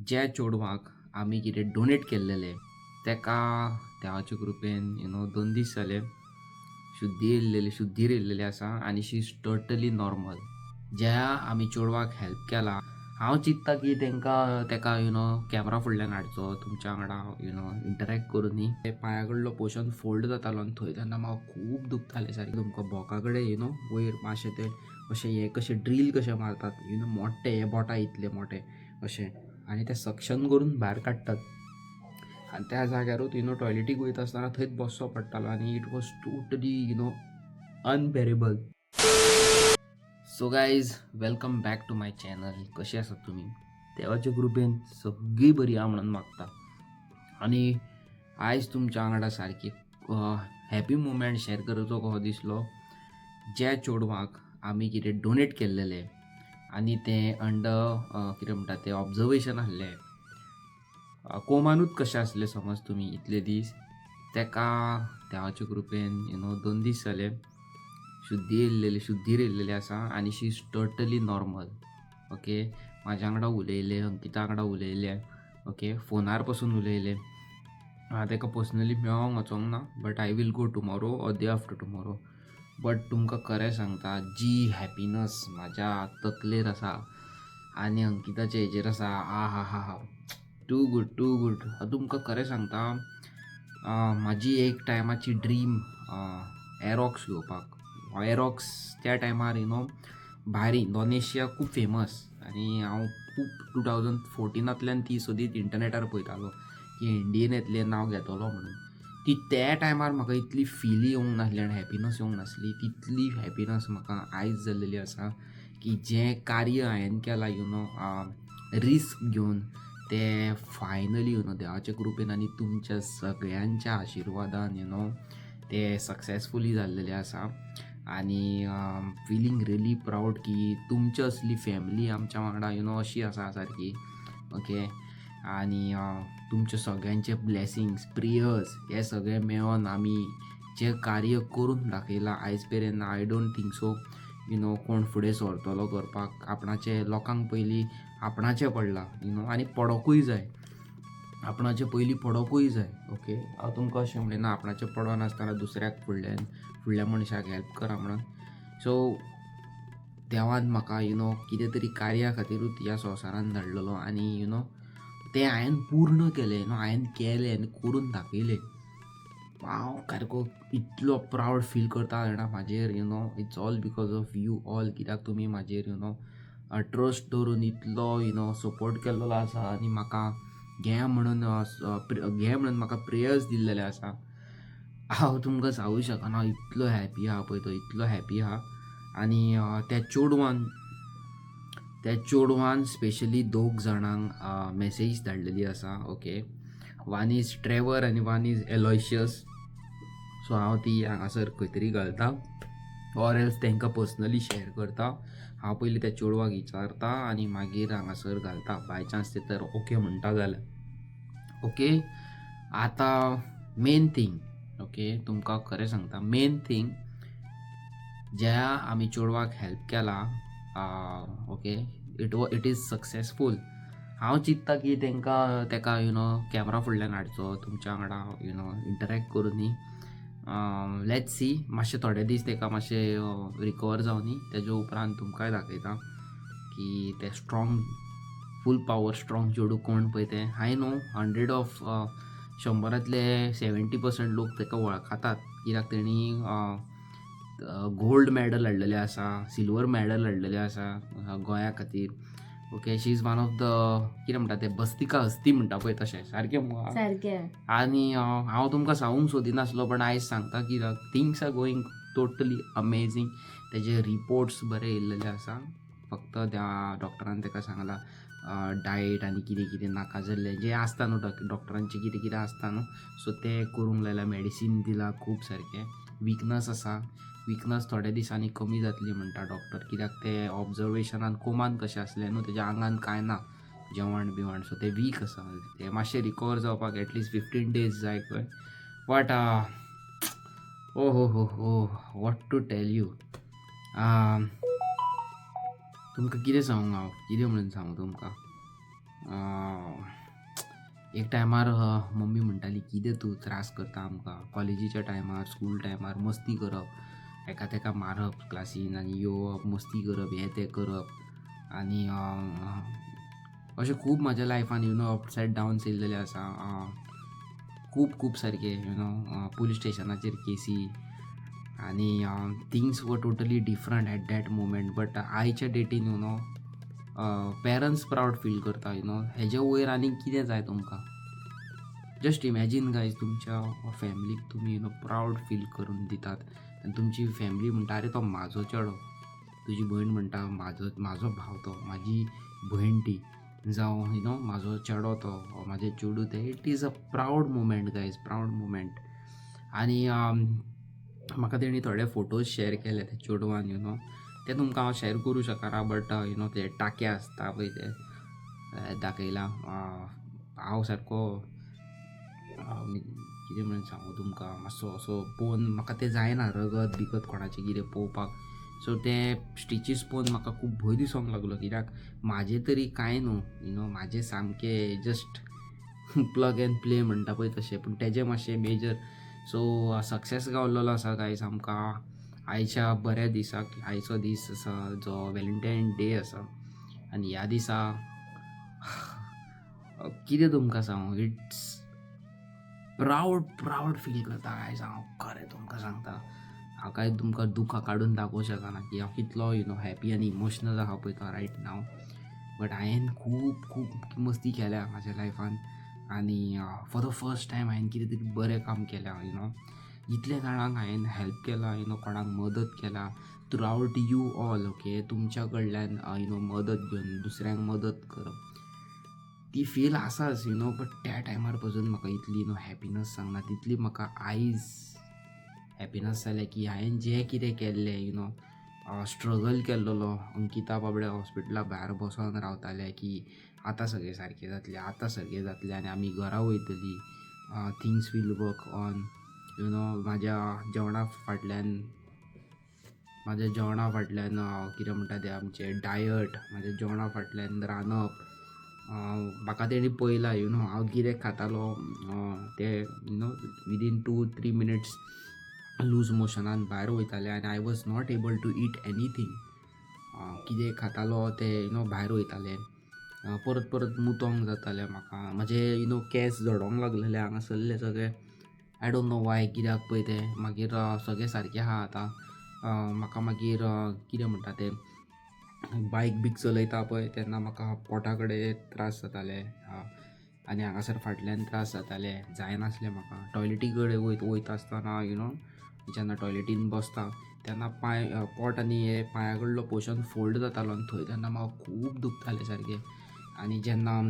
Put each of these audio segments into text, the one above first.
ज्या चेडवाक आमी कितें डोनेट केल्लेलें तेका देवाचे कृपेन 2 दीस जाले शुद्धीर येयल्लेली आसा आनी शी इज टोटली नॉर्मल. ज्या आमी चेडवाक हेल्प केला, हांव चिंत्ता की तेका कॅमेरा फुडल्यान हाडचो तुमच्या वांगडा इंटरॅक्ट करून न्ही. ते पांया कडलो पोर्शन फोल्ड जातालो आनी थंय तेन्ना म्हाका खूब दुखतालें सारकें. तुमकां बोका कडेन वयर मातशें ते अशें हे कशें ड्रील कशें मारतात मोठे हे बोटां इतले मोठे अशें आनी ते सक्शन करून भायर काडटात आनी त्या जाग्यारूच टॉयलेटीक वयता आसतना थंयच बसचो पडटालो आनी it was totally unbearable. So guys, welcome back to my channel. कशें आसात तुमी? देवाचे कृपेन सगळीं बरी आहा म्हणून मागता. आनी आयज तुमच्या वांगडा सारकी हॅपी मुमेंट शेअर करचो कहो दिसलो. ज्या चेडवाक आमी कितें डोनेट केल्लेलें आनी तें अंडर कितें म्हणटा तें ऑब्जर्वेशन आसलें, कोमानूच कशें आसलें समज तुमी इतले दीस. तेका देवाचे कृपेन 2 दीस जाले शुद्धीर येयल्लेली आसा आनी शी इज टोटली नॉर्मल. ओके, म्हाज्या वांगडा उलयलें, अंकिता वांगडा उलयलें. ओके, फोनार पासून उलयलें. तेका पर्सनली मेळोंक वचोंक ना, but I will go tomorrow or day after tomorrow. But तुमकां खरें सांगता, जी हॅपिनस म्हाज्या तकलेर आसा आनी अंकिताचे हेजेर आसा, आ हा हा हा, टू गूड. तुमकां खरें सांगता, म्हाजी एक टायमाची ड्रीम एरोक्स घेवपाक. एरोक्स त्या टायमार भायर इंडोनेशिया खूब फेमस आनी हांव खूब 2014 ती सोदीत इंटरनेटार पळयतालो की इंडियेन येतलें नांव घेतलो म्हणून. ती त्या टायमार म्हाका इतली फील येवंक नासली आनी हॅपिनस येवंक नासली, तितली हॅपिनस म्हाका आयज जाल्लेली आसा की जें कार्य हांवें केलां रिस्क घेवन ते फायनली देवाच्या कृपेन आनी तुमच्या सगळ्यांच्या आशिर्वादान ते सक्सेसफुली जाल्लेले आसा. आनी फिलींग रियली प्राऊड की तुमच्या असली फॅमिली आमच्या वांगडा अशी आसा सारकी. ओके, आनी तुमचे सगळ्यांचे ब्लेसिंग्स, प्रेयर्स हे सगळे मेळोन आमी जें कार्य करून दाखयलां आयज मेरेन, आय डोंट थिंक सो कोण फुडें सरतलो करपाक. आपणाचे लोकांक पयलीं आपणाचें पडलां आनी पडोकूय जाय, आपणाचे पयलीं पडोकूय जाय. ओके, हांव तुमकां अशें म्हणना आपणाचें पडोनासतना दुसऱ्याक फुडल्या मनशाक हेल्प करा म्हणून. सो देवान म्हाका कितें तरी कार्या खातीरूच ह्या संवसारान धाडलेलो आनी तें हांवें पूर्ण केलें. हांवें केलें आनी करून दाखयलें. हांव सारको इतलो प्रावड फील करता जाणा म्हाजेर. It's all because of you all. कित्याक तुमी म्हाजेर ट्रस्ट दवरून इतलो सपोर्ट केल्लो आसा आनी म्हाका घे म्हणून म्हाका प्रेयर्स दिल्लेले आसा. हांव तुमकां सांगूं शकना इतलो हॅपी आहा पळय तो, इतलो हॅपी आहा. आनी त्या चेडवान स्पेशली 2 जाणांक मॅसेज धाडलेली आसा. ओके, वन इज ट्रेवर आनी वन इज एलोयशियस. सो हांव ती हांगासर खंय तरी घालता ऑर एल्स तांकां पर्सनली शेअर करता. हांव पयलीं त्या चेडवाक विचारता आनी मागीर हांगासर घालता, बाय चान्स ते तर ओके म्हणटा जाल्यार. ओके, आतां मेन थींग. ओके, तुमकां खरें सांगता, मेन थींग ज्या आमी चेडवाक हेल्प केला, ओके, इट इज सक्सेसफूल. हांव चिंत्ता की तेका कॅमेरा फुडल्यान हाडचो तुमच्या वांगडा इंटरॅक्ट करून न्ही. लेट्स सी, मातशे थोडे दीस तेका मातशें रिकवर जावन न्ही, तेज्या उपरांत तुमकांय दाखयता की ते स्ट्रॉंग, फूल पावर स्ट्रॉंग चेडूं कोण पळय तें. आय नो 100 ऑफ 100तले 70% लोक तेका वळखतात कित्याक तेणी गोल्ड मॅडल हाडलेलें आसा, सिल्वर मॅडल हाडलेलें आसा गोंया खातीर. Okay, she is one of the कितें म्हणटा तें बस्तिका हस्ती म्हणटा पळय तशें सारकें सारकें. आनी हांव तुमकां सांगूंक सोदिनासलो बट आयज सांगता की things are going totally amazing. तेजे रिपोर्ट्स बरे येयल्लेले आसा. फक्त त्या डॉक्टरान तेका सांगलां डायट आनी कितें कितें नाका जाल्लें जें आसता न्हू डॉक्टरांचें कितें कितें आसता न्हू, सो तें करूंक लायलां. मेडिसीन दिलां खूब सारकें. विकनस आसा, विकनस थोड्या दिसांनी कमी जातली म्हणटा डॉक्टर, कित्याक ते ऑब्जर्वेशनान कोमान कशें आसलें न्हू, तेज्या आंगान कांय ना जेवण बिवण, सो ते वीक आसा. ते मातशें रिकवर जावपाक एटलिस्ट 15 days जाय खंय. बट ओ हो वॉट टू टेल यू. तुमकां कितें सांगूंक हांव, कितें म्हणून सांगूं तुमकां. एक टायमार मम्मी म्हणटाली कितें तूं त्रास करता आमकां कॉलेजीच्या टायमार स्कूल टायमार मस्ती करप एका तेका मारप क्लासीन आनी येवप मस्ती करप हें तें करप आनी अशें खूब म्हाज्या लायफान अप्स एंड डावन्स येयल्लेले आसा खूब खूब सारके पुलीस स्टेशनाचेर केसी आनी things were totally different at that moment but आयच्या डेटीन पेरंट्स प्रावड फील करता हेजे वयर आनीक कितें जाय तुमकां जस्ट इमॅजीन गायज तुमच्या फॅमिलीक तुमी प्रावड फील करून दितात आनी तुमची फॅमिली म्हणटा अरे तो म्हाजो चेडो तुजी भयण म्हणटा म्हाजो भाव तो म्हाजी भयण ती जावं म्हाजो चेडो तो म्हाजें चेडूं तें it is a proud moment guys proud moment आनी म्हाका तेणी थोडे फोटोज शॅर केले ते चेडवान ते तुमकां हांव शॅर करूं शकना बट ते टाके आसता पळय ते दाखयला हांव सारको कितें म्हणून सांगू तुमकां मातसो असो पळोवन म्हाका तें जायना रगत बिगत कोणाचें कितें पळोवपाक सो ते स्टिचीस पळोवन म्हाका खूब भंय दिसोंक लागलो कित्याक म्हाजें तरी कांय न्हू म्हाजें सामकें जस्ट प्लग एंड प्ले म्हणटा पळय तशें पूण तेजें मातशें मेजर सो सक्सेस गावल्लो आसा गायज आमकां आयच्या बऱ्या दिसाक आयचो दीस आसा जो व्हॅलेंटायन डे आसा आनी ह्या दिसा कितें तुमकां सांगू इट्स प्रावड फील करता गायज हांव खरें तुमकां सांगता हांव कांय तुमकां दुखां काडून दाखोवंक शकना की हांव कितलो हॅपी आनी इमोशनल आहा पळय तो रायट नाव बट हांवें खूब खूब मस्ती केल्या म्हाज्या लायफान आनी फॉर द फर्स्ट टायम हांवें कितें तरी बरें काम केलें इतल्या जाणांक हांवें हेल्प केला कोणाक मदत केला through out you all okay तुमच्या कडल्यान मदत घेवन दुसऱ्यांक मदत करप ती फील आसाच बट त्या टायमार पासून म्हाका इतली हॅपिनस सांगना तितली म्हाका आयज हॅपिनस जाल्या की हांवें जें कितें केल्लें स्ट्रगल केल्लो अंकिता बाबडे हॉस्पिटला भायर बसोन रावताले की आतां सगळें सारकें जातलें आनी आमी घरा वयतलीं थिंग्स वील वर्क ऑन म्हाज्या जेवणा फाटल्यान कितें म्हणटा तें आमचें डायट म्हाज्या जेवणा फाटल्यान रांदप म्हाका तेणी पळयला हांव कितें खातालो ते विदीन 2-3 मिनट्स लूज मोशनान भायर वयतालें आनी I was not able to eat anything कितें खातालो तें भायर वयतालें परत परत मुतोंक जातालें म्हाका म्हाजे केंस झडोंक लागलेले हांगासरले सगळे आय डोंट नो वाय कित्याक पळय तें मागीर सगळें सारकें आहा आतां म्हाका मागीर कितें म्हणटा तें बायक बीक चलयता पळय तेन्ना म्हाका पोटा कडेन त्रास जाताले आनी हांगासर फाटल्यान त्रास जाताले जायनासलें म्हाका टॉयलेटी कडेन वयता आसतना जेन्ना टॉयलेटीन बसता तेन्ना पोट आनी हे पांया कडलो पोर्शन फोल्ड जातालो आनी थंय तेन्ना म्हाका खूब दुखतालें सारकें आनी जेन्ना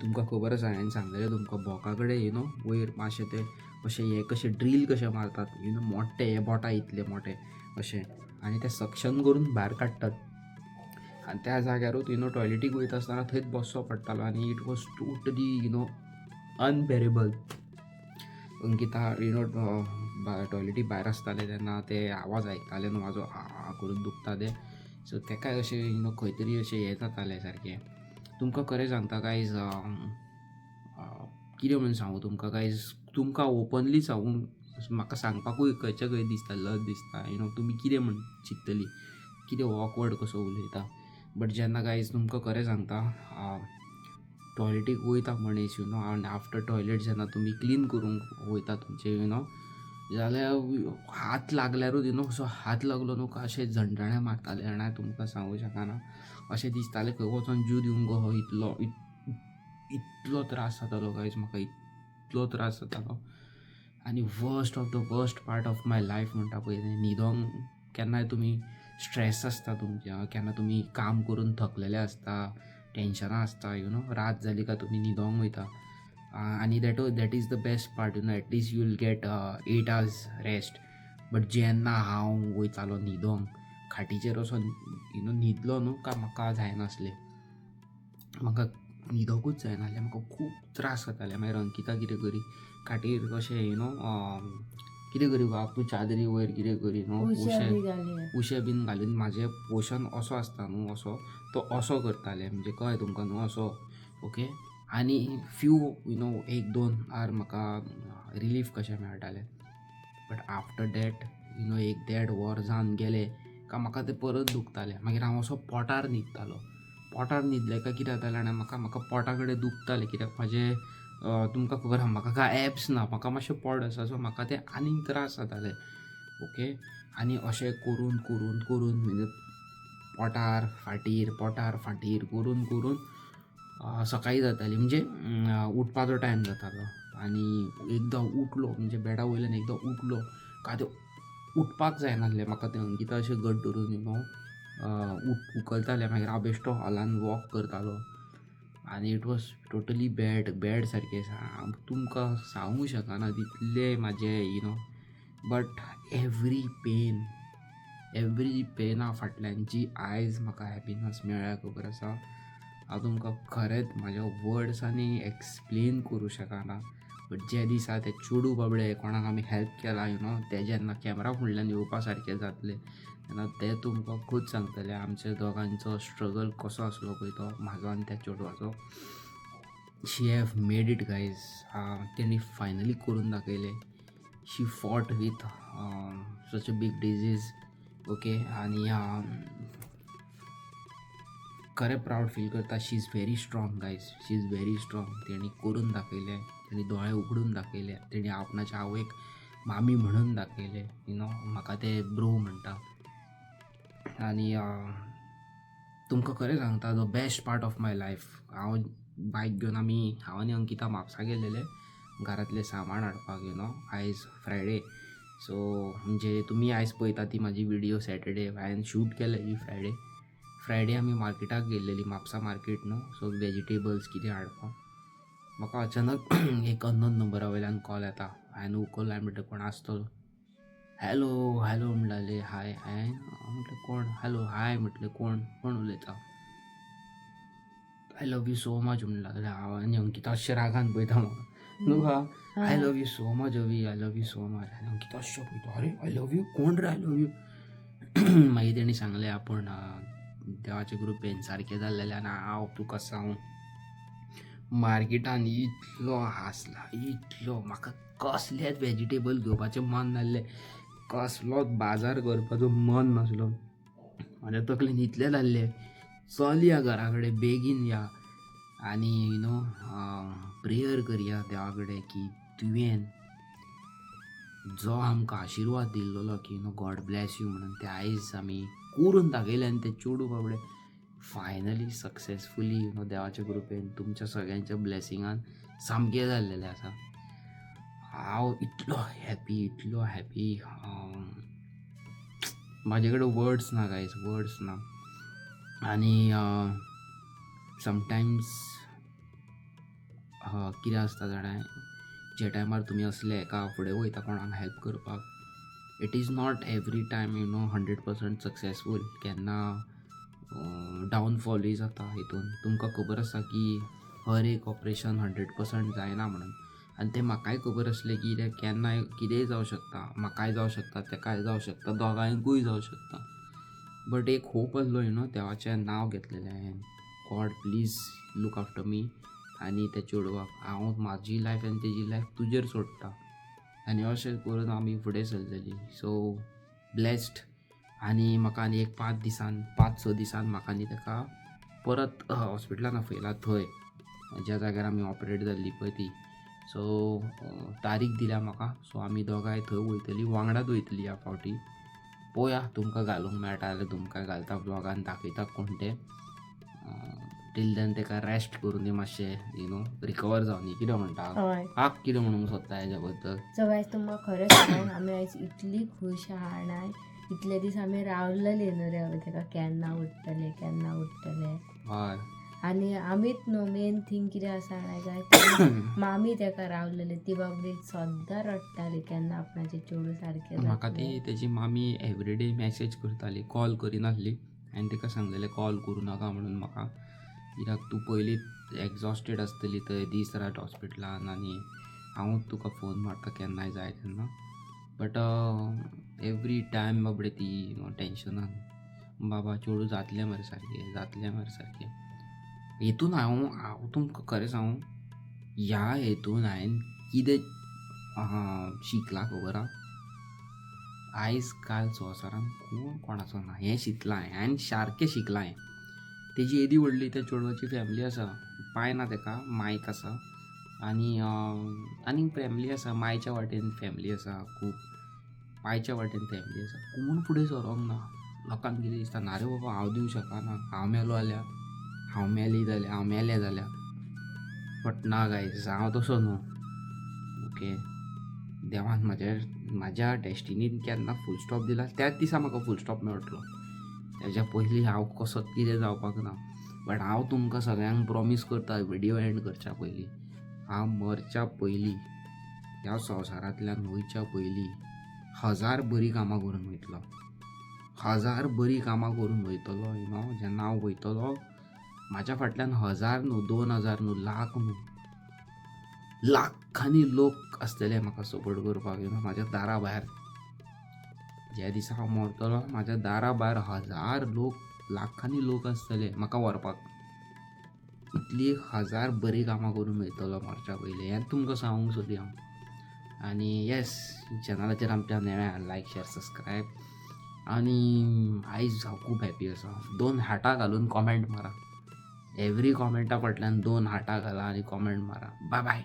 तुमकां खबर आसा हांवें सांगलेलें तुमकां बोका कडेन वयर मातशें तें अशें हें कशें ड्रील कशें मारतात मोठे हे बोटा इतले मोठे अशें आनी ते सक्शन करून भायर काडटात आनी त्या जाग्यारूच टॉयलेटीक वयता आसतना थंयच बसचो पडटालो आनी it was totally unbearable Ankita टॉयलेटी भायर आसताले तेन्ना ते आवाज आयकताले न्हू म्हाजो करून दुखता ते सो तेका अशें खंय तरी अशें हें जातालें सारकें तुमकां खरें सांगता गायज कितें म्हणून सांगू तुमकां गायज तुमकां ओपनली सांगूं म्हाका सांगपाकूय खंय दिसता लज दिसता तुमी कितें म्हण चिंततली कितें ऑकवर्ड कसो उलयता बट जेन्ना गायज तुमकां खरें सांगता टॉयलेटीक वयता मनीस आनी आफ्टर टॉयलेट जेन्ना तुमी क्लीन करूंक वयता तुमचे जाल्यार हात लागल्यारूच असो हात लागलो न्हू का अशें झणझणे मारताले आनी हांव तुमकां सांगूं शकना अशें दिसतालें खंय वचोन जीव दिवंक गो इतलो त्रास जातालो गायज म्हाका इतलो त्रास जातालो आनी worst of the worst part of my life म्हणटा पळय तें न्हिदोंक केन्नाय तुमी स्ट्रेस आसता तुमच्या केन्ना तुमी काम करून थकलेले आसता टेंशनां आसता रात जाली काय तुमी न्हिदोंक वयता आनी that is the best part at least you will get 8 hours rest but जेन्ना हांव वयतालो न्हिदोंक खाटीचेर असो न्हिदलो न्हू काय म्हाका जायनासलें म्हाका न्हिदोंकूच जायनासलें म्हाका खूब त्रास जाताले मागीर अंकिता कितें करी खाटीर कशें कितें करी बाब तूं चादरी वयर कितें करी उशे बीन घालून म्हाजें पोर्शन असो आसता न्हू असो तो असो करताले म्हणजे कळ्ळें तुमकां न्हू असो ओके आनी फ्यू एक दोन आर म्हाका रिलीफ कशें मेळटालें. बट आफ्टर दॅट एक देड वर जावन गेलें काय म्हाका तें परत दुखतालें. मागीर हांव असो पोटार न्हिदतालो. पोटार न्हिदलें काय कितें जातालें जाणा, म्हाका पोटा कडेन दुखतालें, कित्याक म्हाजें तुमकां खबर आहा म्हाका काय एब्स ना, म्हाका मातशें पोट आसा, सो म्हाका तें आनीक त्रास जाताले. ओके. आनी अशें करून करून करून म्हणजे पोटार फाटीर करून करून सकाळी जाताली, म्हणजे उठपाचो टायम जातालो. आनी एकदां उठलो म्हणजे बेडा वयल्यान एकदां उठलो काय तें उठपाक जायनासलें म्हाका. तें अंकिता अशें घट धरून उखलतालें. मागीर हांव बेश्टो हॉलान वॉक करतालो आनी इट वॉज टोटली बॅड सारकें. तुमकां सांगूंक शकना तितलें म्हाजें बट एवरी पेना फाटल्यान जी आयज म्हाका हॅपिनस मेळ्ळ्या खबर आसा, हांव तुमकां खरेंच म्हाज्या वर्ड्सांनी एक्सप्लेन करूं शकना. बट जे दिसा ते चेडू बाबडे कोणाक आमी हेल्प केला ते जेन्ना कॅमेरा फुडल्यान येवपा सारके जातले तेन्ना ते तुमकां खूब सांगतले आमच्या दोगांचो स्ट्रगल कसो आसलो पळय तो, म्हाजो आनी त्या चेडवाचो. She have made it guys. तेणी फायनली करून दाखयलें. She fought with such a big disease. Okay. आनी खरें प्राऊड फील करता. She is very strong guys, she is very strong. तेणी करून दाखयलें, तेणी दोळे उगडून दाखयले, तेणी आपणाच्या आवयक मामी म्हणून दाखयलें. म्हाका ते ब्रो म्हणटा. आनी तुमकां खरें सांगता, the best part of my life, हांव बायक घेवन हांव आनी अंकिता म्हापसा गेल्लेले घरांतलें सामान हाडपाक आयज फ्रायडे. सो म्हणजे तुमी आयज पळयता ती म्हाजी विडियो सॅटर्डे, हांवें शूट केलेली फ्रायडे आमी मार्केटाक गेल्लेली, म्हापसा मार्केट सो वेजिटेबल्स कितें हाडपाक. म्हाका अचानक एक अननोन नंबरा वयल्यान कॉल येता. हांवें उखल्लो. हांवें म्हटलें कोण आसतलो. हॅलो म्हणटाले. हाय. हांवें म्हटलें कोण. हॅलो हाय म्हटलें कोण उलयता. I love you so much म्हणून लागलें हांव. आनी अंकिता अशें रागान पळयता म्हाका. I love you so much avi, I love you so much. आनी अंकिता अशें पळयता, अरे आय लव यू कोण रे, आय लव यू. मागीर तेणी सांगलें आपूण देवाचे कृपेन सारकें जाल्लेलें आनी हांव तुका सांगूं मार्केटान इतलो हांसला, इतलो. म्हाका कसलेंच वेजिटेबल घेवपाचें मन नासलें, कसलोच बाजार करपाचो मन नासलो. म्हाज्या तकलेन इतलें जाल्लें, चल या घरा कडेन बेगीन या आनी प्रेयर करया देवा कडेन की तुवें जो आमकां आशिर्वाद दिल्लो की गॉड ब्लेस यू म्हणून, ते आयज आमी करून दाखयलें. आनी ते चेडू बाबडे फायनली सक्सेसफुली देवाच्या कृपेन तुमच्या सगळ्यांच्या ब्लेसिंगान सामकें जाल्लेलें आसा. हांव इतलो हॅपी म्हाजे कडेन वर्ड्स ना गायज, वर्ड्स ना. आनी समटायम्स कितें आसता जाणा, जे टायमार तुमी असले एका फुडें वयता कोणाक हेल्प करपाक, it is not every time 100% successful. केन्ना डावनफॉलूय जाता हितून. तुमकां खबर आसा की हर एक ऑपरेशन 100% जायना म्हणून. आनी तें म्हाकाय खबर आसलें की तें केन्नाय कितेंय जावं शकता. म्हाकाय जावं शकता, तेकाय जावं शकता, दोगांयकूय जावं शकता. बट एक होप आसलो देवाचें नांव घेतलेलें हांवें, God please look after me आनी त्या चेडवाक. हांव म्हाजी लायफ आनी तेजी लायफ तुजेर सोडटा. आनी अशें करून आमी फुडें सरलेलीं. So blessed. आनी म्हाका आनी एक 5-6 दिसान म्हाका आनी तेका परत हॉस्पिटलान आपयला, थंय ज्या जाग्यार आमी ऑपरेट जाल्ली पळय ती. सो तारीख दिल्या म्हाका. सो आमी दोगांय थंय वयतलीं, वांगडाच वयतलीं ह्या फावटी. पळोवया तुमकां घालूंक मेळटा जाल्यार तुमकां घालता ब्लॉगान, दाखयता कोण तें. टील देन तेका रेस्ट करून दी मातशें रिकवर जावनी. कितें म्हणटा कितें म्हणूंक सोदता हेज्या बद्दल. सो गायज तुमकां खरें सांगून आमी आयज इतली खूश आहा ना. इतले दीस आमी रावलेले न्हू रे, हांवें तेका केन्ना उठतले. हय. आनी आमीच न्हू, मेन थींग कितें आसा जाणा गाय, मामी तेका रावलेली. ती बाबडी सद्दां रडटाली केन्ना आपणाचें चेडूं सारकें म्हाका ती तेजी मामी एवरीडे मॅसेज करताली, कॉल करिनासली. हांवें तेका सांगलेलें कॉल करूं नाका म्हणून म्हाका, कित्याक तूं पयलींच एग्जॉस्टेड आसतली थंय दीस रात हॉस्पिटलान, आनी हांवूच तुका फोन मारता केन्नाय जाय तेन्ना. बट एवरी टायम बाबडे ती टेंशनान, बाबा चेडूं जातलें मरे सारकें. हेतून हांव तुमकां खरें सांगू, ह्या हेतून हांवें कितें शिकलां खबर आहा? आयज काल संवसारान कोण कोणाचो ना हें शिकलां हांवें सारकें शिकलां हांवें. तेजी येदी व्हडली त्या चेडवाची फॅमिली आसा, पाय ना तेका, मायक आसा आनी फॅमिली आसा, मायच्या वाटेन फॅमिली आसा खूब, पायच्या वाटेन फॅमिली आसा. कोण फुडें सरोंक ना. लोकांक कितें दिसता ना रे बाबा हांव दिवं शकना, हांव मेलो जाल्यार, हांव मेलें जाल्यार. बट ना गायज, हांव तसो न्हू. ओके, देवान म्हाज्या डेस्टिनीन केन्ना फूल स्टॉप दिला त्याच दिसा म्हाका फूल स्टॉप मेळटलो. तेज्या पयलीं हांव कसोच कितें जावपाक ना. बट हांव तुमकां सगळ्यांक प्रॉमीस करता, व्हिडिओ एंड करच्या पयलीं, हांव मरच्या पयलीं, ह्या संवसारांतल्यान वयच्या पयलीं 1000 बरीं कामां करून वयतलो. 1000 बरीं कामां करून वयतलो. जेन्ना हांव वयतलो, म्हाज्या फाटल्यान 1000 न्हू, 2000 न्हू, लाख न्हू, लाखांनी लोक आसतले म्हाका सपोर्ट करपाक म्हाज्या दारा भायर. ज्या दिसा हांव मरतलो म्हाज्या दारा भायर 1000 लोक, लाखांनी लोक आसतले म्हाका व्हरपाक. इतली 1000 बरीं कामां करून वयतलो मरच्या पयलीं, हें तुमकां सांगूंक सोदी हांव. आनी येस, चॅनलाचेर आमच्या नेव्या लायक शेअर सबस्क्रायब. आनी आयज हांव खूब हॅपी आसा. 2 हार्टां घालून कॉमेंट मारा. एवरी कॉमेंटा फाटल्यान 2 हार्टां घाला आनी कॉमेंट मारा. Bye bye.